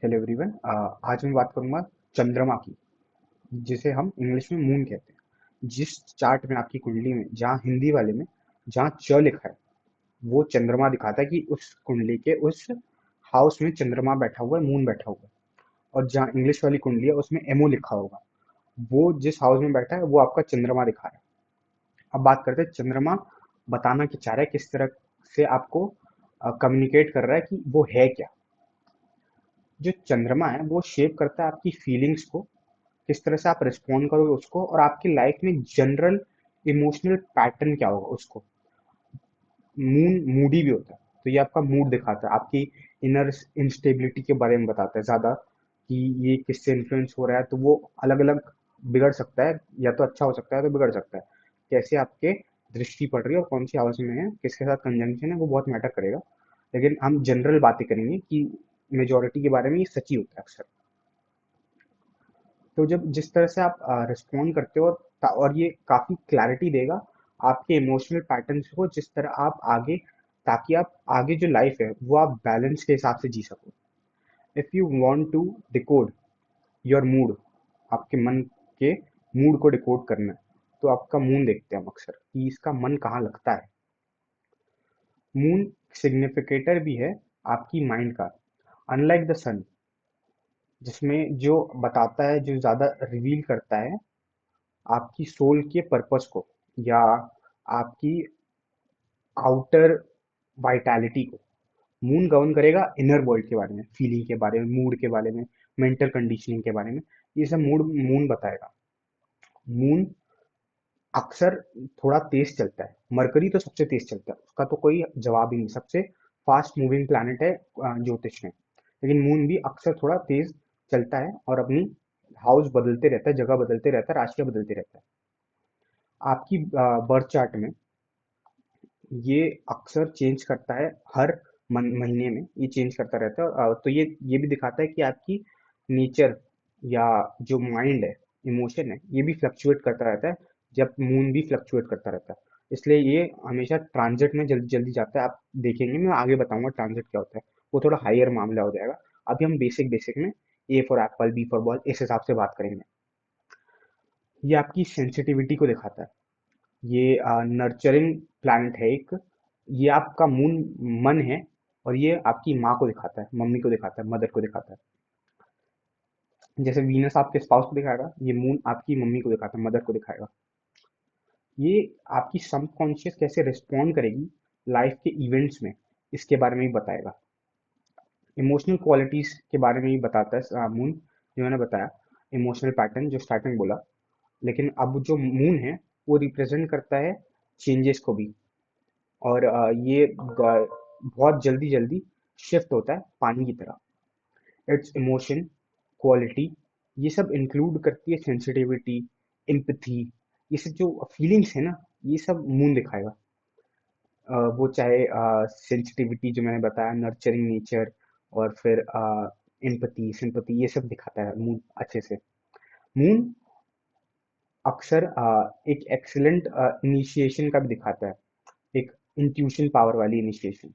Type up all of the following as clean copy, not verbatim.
Hello everyone. आज मैं बात करूंगा चंद्रमा की, जिसे हम इंग्लिश में मून कहते हैं। जिस चार्ट में आपकी कुंडली में, जहाँ हिंदी वाले में जहाँ च लिखा है, वो चंद्रमा दिखाता है कि उस कुंडली के उस हाउस में चंद्रमा बैठा हुआ है, मून बैठा हुआ है। और जहाँ इंग्लिश वाली कुंडली है उसमें एमओ लिखा होगा, वो जिस हाउस में बैठा है वो आपका चंद्रमा दिखा रहा है। अब बात करते हैं चंद्रमा बताना क्या चाह रहा है, किस तरह से आपको कम्युनिकेट कर रहा है कि वो है क्या। जो चंद्रमा है वो शेप करता है आपकी फीलिंग्स को, किस तरह से आप रिस्पॉन्ड करोगे उसको, और आपकी लाइफ में जनरल इमोशनल पैटर्न क्या होगा उसको। मून मूडी भी होता है, तो ये आपका मूड दिखाता है, आपकी इनर इंस्टेबिलिटी के बारे में बताता है ज़्यादा, कि ये किससे इन्फ्लुएंस हो रहा है। तो वो अलग अलग बिगड़ सकता है, या तो अच्छा हो सकता है तो बिगड़ सकता है। कैसे आपके दृष्टि पड़ रही है और कौन सी हाउस में है, किसके साथ कंजंक्शन है, वो बहुत मैटर करेगा। लेकिन हम जनरल बातें करेंगे कि मेजोरिटी के बारे में ये सच ही होता है अक्सर। तो जब जिस तरह से आप रिस्पॉन्ड करते हो, और ये काफ़ी क्लैरिटी देगा आपके इमोशनल पैटर्न्स को, जिस तरह आप आगे, ताकि आप आगे जो लाइफ है वो आप बैलेंस के हिसाब से जी सको। If you want to decode your mood, आपके मन के मूड को डिकोड करना है, तो आपका मून देखते हैं हम अक्सर कि इसका मन कहाँ लगता है। मून सिग्निफिकेटर भी है आपकी माइंड का, अनलाइक द सन, जिसमें जो बताता है, जो ज़्यादा रिवील करता है आपकी सोल के पर्पस को, या आपकी आउटर वाइटैलिटी को। मून गवर्न करेगा इनर वर्ल्ड के बारे में, फीलिंग के बारे में, मूड के बारे में, मेंटल कंडीशनिंग के बारे में। ये सब मूड मून बताएगा। मून अक्सर थोड़ा तेज चलता है, मरकरी तो सबसे तेज चलता है, उसका तो कोई जवाब ही नहीं, सबसे फास्ट मूविंग प्लैनेट है ज्योतिष में। लेकिन मून भी अक्सर थोड़ा तेज चलता है और अपनी हाउस बदलते रहता है, जगह बदलते रहता है, राशियां बदलते रहता है। आपकी बर्थ चार्ट में ये अक्सर चेंज करता है, हर महीने में ये चेंज करता रहता है। तो ये भी दिखाता है कि आपकी नेचर, या जो माइंड है, इमोशन है, ये भी फ्लक्चुएट करता रहता है, जब मून भी फ्लक्चुएट करता रहता है। इसलिए ये हमेशा ट्रांजिट में जल्दी जल्दी जाता है। आप देखेंगे, मैं आगे बताऊंगा ट्रांजिट क्या होता है, वो थोड़ा हायर मामला हो जाएगा। अभी हम बेसिक बेसिक में A for apple, B for ball, इस हिसाब से बात करेंगे। ये आपकी सेंसिटिविटी को दिखाता है। ये नर्चरिंग प्लैनेट है एक। ये आपका मून मन है, और ये आपकी माँ को दिखाता है, मम्मी को दिखाता है, मदर को दिखाता है। जैसे वीनस आपके स्पाउस को दिखाएगा, ये मून आपकी मम्मी को दिखाता है, मदर को दिखाएगा। ये आपकी सबकॉन्शियस कैसे रिस्पॉन्ड करेगी लाइफ के इवेंट्स में, इसके बारे में भी बताएगा। इमोशनल क्वालिटीज के बारे में भी बताता है मून, जो मैंने बताया, इमोशनल पैटर्न जो स्टार्टिंग बोला। लेकिन अब जो मून है वो रिप्रेजेंट करता है चेंजेस को भी। और ये बहुत जल्दी जल्दी शिफ्ट होता है पानी की तरह। इट्स इमोशन क्वालिटी, ये सब इंक्लूड करती है सेंसिटिविटी, एम्पथी, ये सब जो फीलिंग्स है ना, ये सब मून दिखाएगा। वो चाहे सेंसिटिविटी जो मैंने बताया, नर्चरिंग नेचर, और फिर एम्पथी, सिंपथी, ये सब दिखाता है मून अच्छे से। मून अक्सर एक एक्सीलेंट इनिशिएशन का भी दिखाता है, एक इंट्यूशन पावर वाली इनिशिएशन,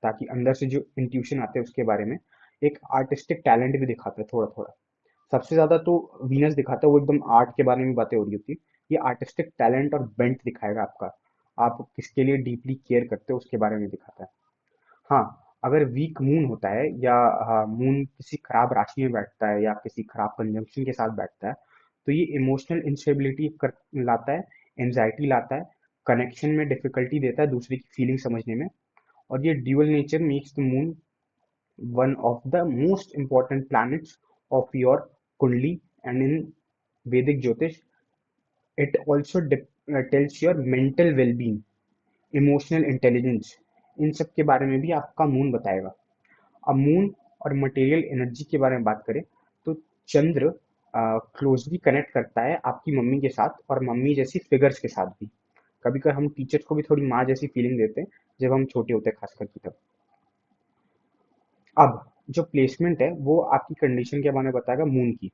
ताकि अंदर से जो इंट्यूशन आते हैं उसके बारे में। एक आर्टिस्टिक टैलेंट भी दिखाता है थोड़ा थोड़ा। सबसे ज्यादा तो वीनस दिखाता है, वो एकदम आर्ट के बारे में बातें हो रही होती है। ये आर्टिस्टिक टैलेंट और बेंट दिखाएगा आपका, आप किसके लिए डीपली केयर करते हो उसके बारे में दिखाता है। हाँ, अगर वीक मून होता है, या मून किसी खराब राशि में बैठता है, या किसी खराब कंजंक्शन के साथ बैठता है, तो ये इमोशनल इंस्टेबिलिटी कर लाता है, एंजाइटी लाता है, कनेक्शन में डिफिकल्टी देता है, दूसरे की फीलिंग समझने में। और ये dual nature makes the moon one of the most important planets of your kundli. And in Vedic jyotish, it also tells your mental well-being, emotional intelligence, इन सब के बारे में भी आपका मून बताएगा। अब मून और मटेरियल एनर्जी के बारे में बात करें, तो चंद्र क्लोजली कनेक्ट करता है आपकी मम्मी के साथ, और मम्मी जैसी फिगर्स के साथ भी। कभी कभी हम टीचर्स को भी थोड़ी माँ जैसी फीलिंग देते हैं, जब हम छोटे होते हैं खास करके तब। अब जो प्लेसमेंट है वो आपकी कंडीशन के बारे में बताएगा मून की।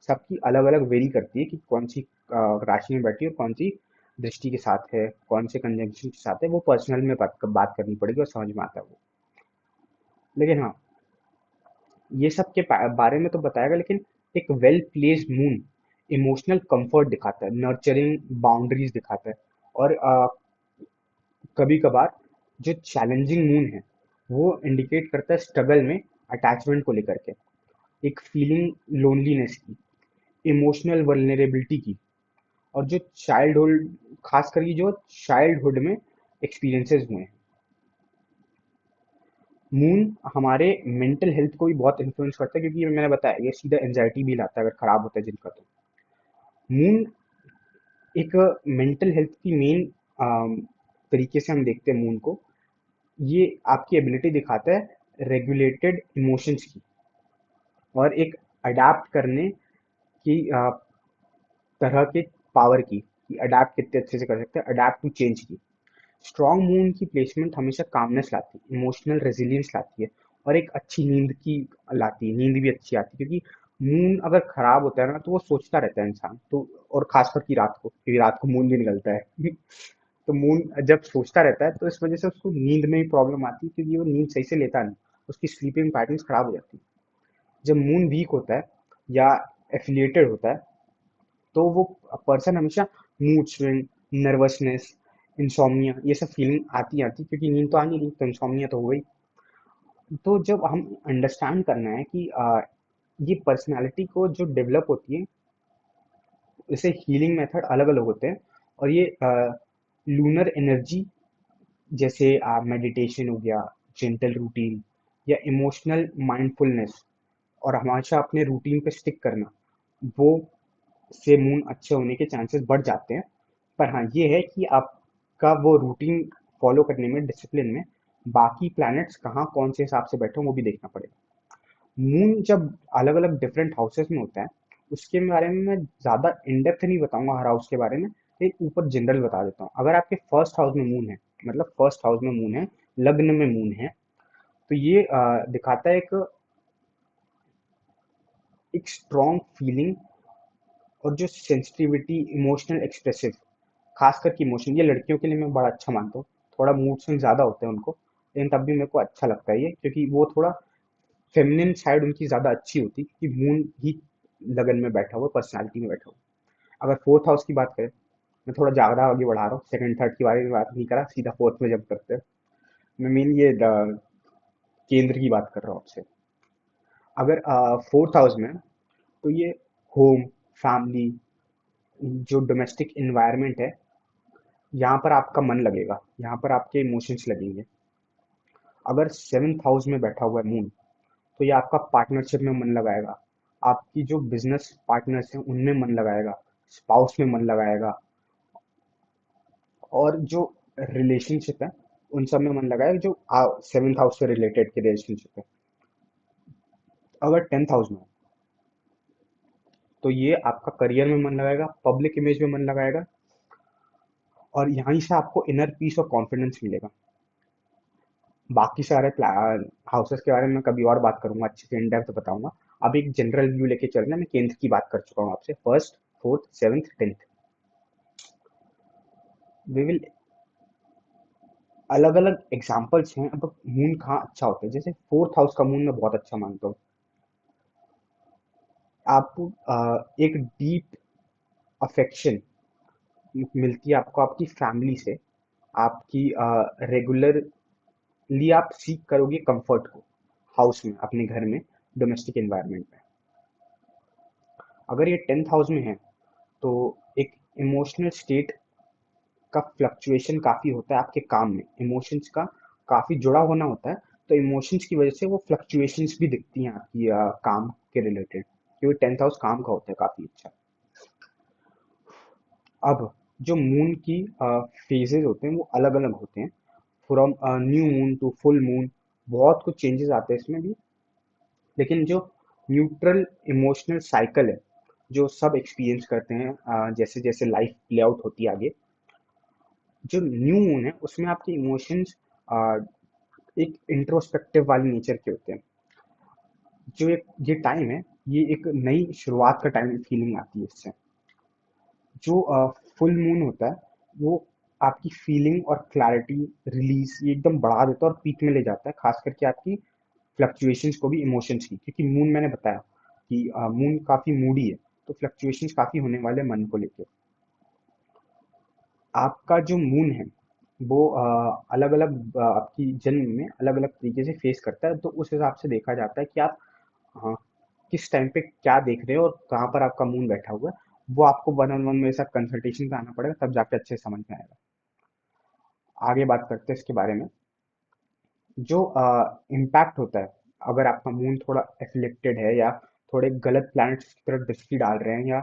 सबकी अलग अलग वेरी करती है कि कौन सी राशि में बैठी है, और कौन सी दृष्टि के साथ है, कौन से कंजंक्शन के साथ है, वो पर्सनल में बात करनी पड़ेगी और समझ में आता है वो। लेकिन हाँ, ये सब के बारे में तो बताएगा, लेकिन एक well placed moon emotional comfort दिखाता है, नर्चरिंग बाउंड्रीज दिखाता है। और कभी कभार जो चैलेंजिंग मून है वो इंडिकेट करता है स्ट्रगल में अटैचमेंट को लेकर के, एक फीलिंग लोनलीनेस की, इमोशनल वल्नरेबिलिटी की, और जो चाइल्डहुड, खास करके जो चाइल्डहुड में एक्सपीरियंसेस हुए हैं। मून हमारे मेंटल हेल्थ को भी बहुत इन्फ्लुएंस करता है, क्योंकि ये मैंने बताया ये सीधा एंजाइटी भी लाता है अगर खराब होता है जिनका। तो मून एक मेंटल हेल्थ की मेन तरीके से हम देखते हैं मून को, ये आपकी एबिलिटी दिखाता है रेगुलेटेड इमोशंस की, और एक अडाप्ट करने की तरह के पावर की, कि अडाप्ट कितने अच्छे से कर सकते हैं, अडाप्ट टू चेंज की। स्ट्रॉन्ग मून की प्लेसमेंट हमेशा कामनेस लाती है, इमोशनल रेजिलियंस लाती है, और एक अच्छी नींद की लाती है, नींद भी अच्छी आती है, क्योंकि मून अगर खराब होता है ना तो वो सोचता रहता है इंसान तो, और खासकर की रात को, क्योंकि रात को मून भी निकलता है तो मून जब सोचता रहता है तो इस वजह से उसको नींद में भी प्रॉब्लम आती है, क्योंकि वो नींद सही से लेता नहीं, उसकी स्लीपिंग पैटर्न्स खराब हो जाती है। जब मून वीक होता है या एफिलिएटेड होता है तो वो पर्सन हमेशा मूड स्विंग, नर्वसनेस, इंसोम्निया, ये सब फीलिंग आती क्योंकि नींद तो आ नहीं रही, तो इंसोम्निया तो हो गई। तो जब हम अंडरस्टैंड करना है कि ये पर्सनालिटी को जो डेवलप होती है, इसे हीलिंग मेथड अलग अलग होते हैं, और ये लूनर एनर्जी, जैसे मेडिटेशन हो गया, जेंटल रूटीन, या इमोशनल माइंडफुलनेस, और हमेशा अपने रूटीन पे स्टिक करना, वो से मून अच्छे होने के चांसेस बढ़ जाते हैं। पर हाँ, ये है कि आपका वो रूटीन फॉलो करने में, डिसिप्लिन में, बाकी प्लैनेट्स कहाँ कौन से हिसाब से बैठे हों वो भी देखना पड़ेगा। मून जब अलग अलग डिफरेंट हाउसेस में होता है, उसके बारे में मैं ज़्यादा इन डेप्थ नहीं बताऊंगा हर हाउस के बारे में, एक ऊपर जनरल बता देता हूँ। अगर आपके फर्स्ट हाउस में मून है, मतलब फर्स्ट हाउस में मून है, लग्न में मून है, तो ये दिखाता है एक स्ट्रॉन्ग फीलिंग, और जो सेंसिटिविटी, इमोशनल एक्सप्रेसिव, खास करके इमोशन, ये लड़कियों के लिए मैं बड़ा अच्छा मानता हूँ। थोड़ा मूड स्विंग ज़्यादा होते हैं उनको, लेकिन तब भी मेरे को अच्छा लगता है ये, क्योंकि वो थोड़ा फेमिनिन साइड उनकी ज़्यादा अच्छी होती, क्योंकि मून ही लगन में बैठा हुआ, पर्सनालिटी में बैठा हुआ। अगर फोर्थ हाउस की बात करें, मैं थोड़ा ज़्यादा आगे बढ़ा रहा हूँ, सेकंड थर्ड के बारे में बात नहीं करा, सीधा फोर्थ में जंप करते हैं। मैं मेन ये केंद्र की बात कर रहा हूँ आपसे। अगर फोर्थ हाउस में, तो ये होम, फैमिली, जो डोमेस्टिक इन्वायरमेंट है, यहाँ पर आपका मन लगेगा, यहाँ पर आपके इमोशंस लगेंगे। अगर सेवन्थ हाउस में बैठा हुआ है मून, तो ये आपका पार्टनरशिप में मन लगाएगा, आपकी जो बिजनेस पार्टनर्स हैं उनमें मन लगाएगा, स्पाउस में मन लगाएगा, और जो रिलेशनशिप है उन सब में मन लगाएगा, जो सेवन्थ हाउस से रिलेटेड के रिलेशनशिप है। अगर टेंथ हाउस में है, तो ये आपका करियर में मन लगाएगा, पब्लिक इमेज में मन लगाएगा, और यहीं से आपको इनर पीस और कॉन्फिडेंस मिलेगा। बाकी सारे हाउसेस के बारे में मैं कभी और बात करूंगा, अच्छे से इन डेप्थ बताऊंगा। अब एक जनरल व्यू लेके चलना, मैं केंद्र की बात कर चुका हूँ आपसे, first, fourth, seventh, tenth. We will अलग अलग एग्जाम्पल्स हैं। अब मून कहाँ अच्छा होता है, जैसे फोर्थ हाउस का मून मैं बहुत अच्छा मानता हूँ। आपको एक डीप अफेक्शन मिलती है आपको आपकी फैमिली से, आपकी रेगुलरली आप सीख करोगे कंफर्ट को, हाउस में, अपने घर में, डोमेस्टिक एनवायरनमेंट में। अगर ये टेंथ हाउस में है, तो एक इमोशनल स्टेट का फ्लक्चुएशन काफ़ी होता है आपके काम में, इमोशंस का काफ़ी जुड़ा होना होता है, तो इमोशंस की वजह से वो फ्लक्चुएशंस भी दिखती हैं आपकी काम के रिलेटेड, क्योंकि टेंथ हाउस काम का होता है काफ़ी अच्छा। अब जो मून की फेजेस होते हैं वो अलग अलग होते हैं, from new moon to full moon, बहुत कुछ चेंजेस आते हैं इसमें भी। लेकिन जो न्यूट्रल इमोशनल साइकिल है, जो सब एक्सपीरियंस करते हैं जैसे जैसे लाइफ प्ले आउट होती है आगे, जो न्यू मून है उसमें आपके इमोशंस एक इंट्रोस्पेक्टिव वाले नेचर के होते हैं। जो एक ये टाइम है, ये एक नई शुरुआत का टाइम फीलिंग आती है इससे। जो फुल मून होता है वो आपकी फीलिंग और क्लैरिटी, रिलीज, ये एकदम बढ़ा देता है और पीक में ले जाता है, खास करके आपकी फ्लक्चुएशंस को भी इमोशंस की, क्योंकि मून मैंने बताया कि मून काफी मूडी है, तो फ्लक्चुएशंस काफी होने वाले मन को लेकर। आपका जो मून है वो अलग अलग आपकी जन्म में अलग अलग तरीके से फेस करता है, तो उस हिसाब से देखा जाता है कि आप अ, किस टाइम पे क्या देख रहे हो और कहाँ पर आपका मून बैठा हुआ है। वो आपको वन ऑन वन मेरे साथ कंसल्टेशन पे आना पड़ेगा, तब जाके अच्छे से समझ में आएगा। आगे बात करते हैं इसके बारे में। जो इम्पैक्ट होता है, अगर आपका मून थोड़ा एफिलिप्टेड है या थोड़े गलत प्लैनेट्स की तरफ दृष्टि डाल रहे हैं, या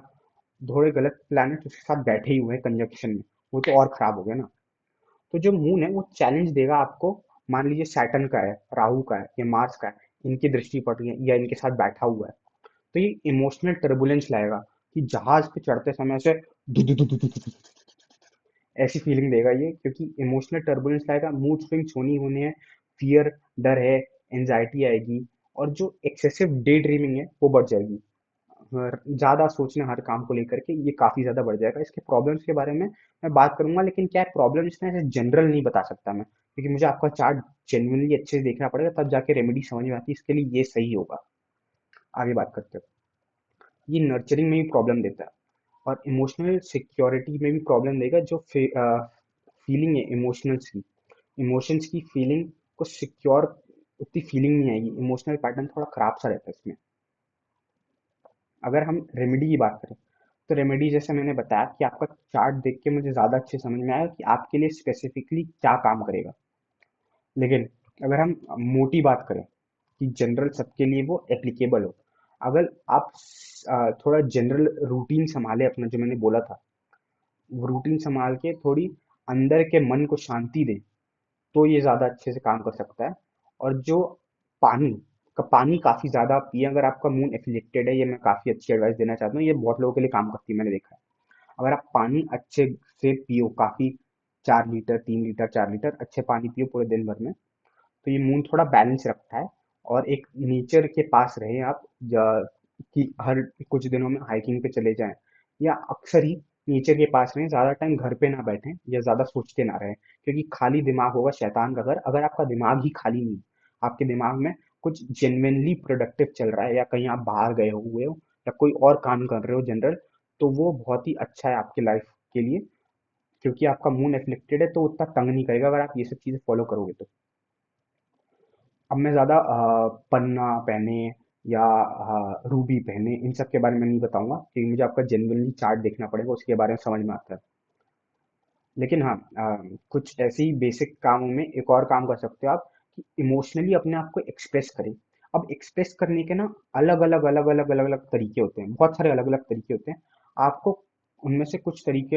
थोड़े गलत प्लैनेट्स उसके साथ बैठे ही हुए हैं कंजक्शन में, वो तो और खराब हो गया ना। तो जो मून है वो चैलेंज देगा आपको। मान लीजिए सैटर्न का है, राहु का है या मार्स का है, इनकी दृष्टि पड़ रही है या इनके साथ बैठा हुआ है, तो ये इमोशनल टर्बुलेंस लाएगा कि जहाज पे चढ़ते समय से धु धु धु धु धु धु धु, ऐसी फीलिंग देगा ये, क्योंकि इमोशनल टर्बुलेंस लाएगा, मूड स्विंग्स होनी होने हैं, फियर, डर है, एंजाइटी आएगी, और जो एक्सेसिव डे ड्रीमिंग है वो बढ़ जाएगी। ज्यादा सोचना हर काम को लेकर के, ये काफी ज्यादा बढ़ जाएगा। इसके प्रॉब्लम्स के बारे में मैं बात करूंगा, लेकिन क्या है प्रॉब्लम्स ना, ऐसे जनरल नहीं बता सकता मैं, क्योंकि मुझे आपका चार्ट जेन्युइनली अच्छे से देखना पड़ेगा, तब जाके रेमेडी समझ में आती है, इसके लिए ये सही होगा। आगे बात करते हैं। ये नर्चरिंग में भी प्रॉब्लम देता है, और इमोशनल सिक्योरिटी में भी प्रॉब्लम देगा। जो फीलिंग है इमोशनल्स की, इमोशंस की फीलिंग को सिक्योर उतनी फीलिंग नहीं आएगी, इमोशनल पैटर्न थोड़ा खराब सा रहता है इसमें। अगर हम रेमेडी की बात करें, तो रेमेडी जैसे मैंने बताया कि आपका चार्ट देख के मुझे ज़्यादा अच्छे समझ में आया कि आपके लिए स्पेसिफिकली क्या काम करेगा। लेकिन अगर हम मोटी बात करें कि जनरल सबके लिए वो एप्लीकेबल हो, अगर आप थोड़ा जनरल रूटीन संभाले अपना, जो मैंने बोला था, वो रूटीन संभाल के थोड़ी अंदर के मन को शांति दें, तो ये ज़्यादा अच्छे से काम कर सकता है। और जो पानी पानी काफ़ी ज़्यादा पिए, अगर आपका मून एफिलिक्टेड है, ये मैं काफ़ी अच्छी एडवाइस देना चाहता हूँ, ये बहुत लोगों के लिए काम करती है, मैंने देखा है। अगर आप पानी अच्छे से पियो, काफ़ी 4 लीटर 3 लीटर 4 लीटर अच्छे पानी पियो पूरे दिन भर में, तो ये मून थोड़ा बैलेंस रखता है। और एक नेचर के पास रहें आप, कि हर कुछ दिनों में हाइकिंग पे चले जाएं, या अक्सर ही नेचर के पास रहें, ज़्यादा टाइम घर पे ना बैठें या ज़्यादा सोचते ना रहें, क्योंकि खाली दिमाग होगा शैतान का घर। अगर आपका दिमाग ही खाली नहीं, आपके दिमाग में कुछ जेन्युइनली प्रोडक्टिव चल रहा है, या कहीं आप बाहर गए हुए हो या कोई और काम कर रहे हो जनरल, तो वो बहुत ही अच्छा है आपकी लाइफ के लिए, क्योंकि आपका मून एफ्लिक्टेड है, तो उतना तंग नहीं करेगा अगर आप ये सब चीज़ें फॉलो करोगे तो। अब मैं ज़्यादा पन्ना पहने या रूबी पहने इन सब के बारे में नहीं बताऊंगा, क्योंकि मुझे आपका जेन्युइनली चार्ट देखना पड़ेगा, उसके बारे में समझ में आता है। लेकिन हाँ, कुछ ऐसे ही बेसिक कामों में एक और काम कर सकते हो आप, कि इमोशनली अपने आप को एक्सप्रेस करें। अब एक्सप्रेस करने के ना अलग अलग तरीके होते हैं, बहुत सारे अलग अलग तरीके होते हैं। आपको उनमें से कुछ तरीके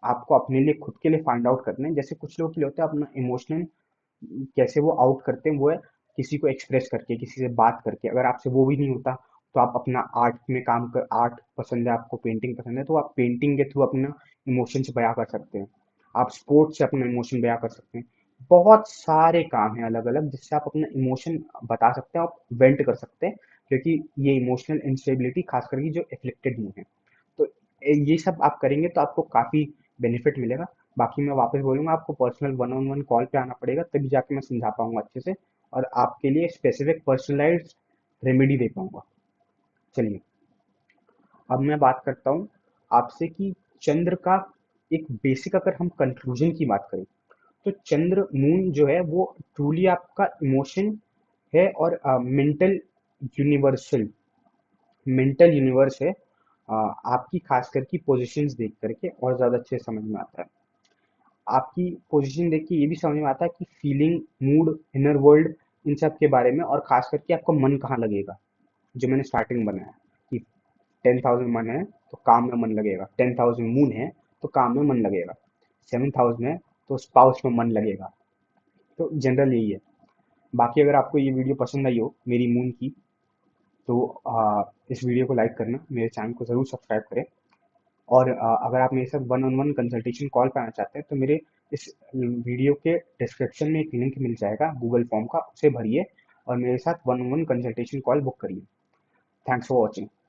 आपको अपने लिए खुद के लिए फाइंड आउट करने हैं। जैसे कुछ लोग के लिए होता है अपना इमोशनल कैसे वो आउट करते हैं, वो है किसी को एक्सप्रेस करके, किसी से बात करके। अगर आपसे वो भी नहीं होता, तो आप अपना आर्ट में काम कर, आर्ट पसंद है आपको, पेंटिंग पसंद है, तो आप पेंटिंग के थ्रू अपना इमोशंस बयां कर सकते हैं। आप स्पोर्ट्स से अपना इमोशन बयां कर सकते हैं। बहुत सारे काम हैं अलग अलग, जिससे आप अपना इमोशन बता सकते हैं, आप वेंट कर सकते हैं, क्योंकि ये इमोशनल इंस्टेबिलिटी खास करके जो एफ्लिक्टेड नहीं है, तो ये सब आप करेंगे तो आपको काफ़ी बेनिफिट मिलेगा। बाकी मैं वापस बोलूँगा, आपको personal one on one call पे आना पड़ेगा, तभी जाके मैं समझा पाऊंगा अच्छे से, और आपके लिए स्पेसिफिक पर्सनलाइज्ड रेमेडी दे पाऊंगा। चलिए, अब मैं बात करता हूँ आपसे कि चंद्र का एक बेसिक, अगर हम कंक्लूजन की बात करें, तो चंद्र मून जो है वो ट्रूली आपका इमोशन है, और मेंटल यूनिवर्स है। आपकी खास करके पोजीशंस देख करके और ज़्यादा अच्छे से समझ में आता है। आपकी पोजीशन देख के ये भी समझ में आता है कि फीलिंग, मूड, इनर वर्ल्ड, इन सब के बारे में, और खास करके आपका मन कहाँ लगेगा। जो मैंने स्टार्टिंग में बनाया कि 10,000 मन है तो काम में मन लगेगा, 10,000 मून है तो काम में मन लगेगा, 7,000 है तो स्पाउस में मन लगेगा। तो जनरल यही है। बाकी अगर आपको ये वीडियो पसंद आई हो मेरी मून की, तो इस वीडियो को लाइक करना, मेरे चैनल को ज़रूर सब्सक्राइब करें। और अगर आप मेरे साथ one on one consultation call पे आना चाहते हैं, तो मेरे इस वीडियो के डिस्क्रिप्शन में एक लिंक मिल जाएगा गूगल फॉर्म का, उसे भरिए और मेरे साथ one on one consultation call book करिए। Thanks for watching.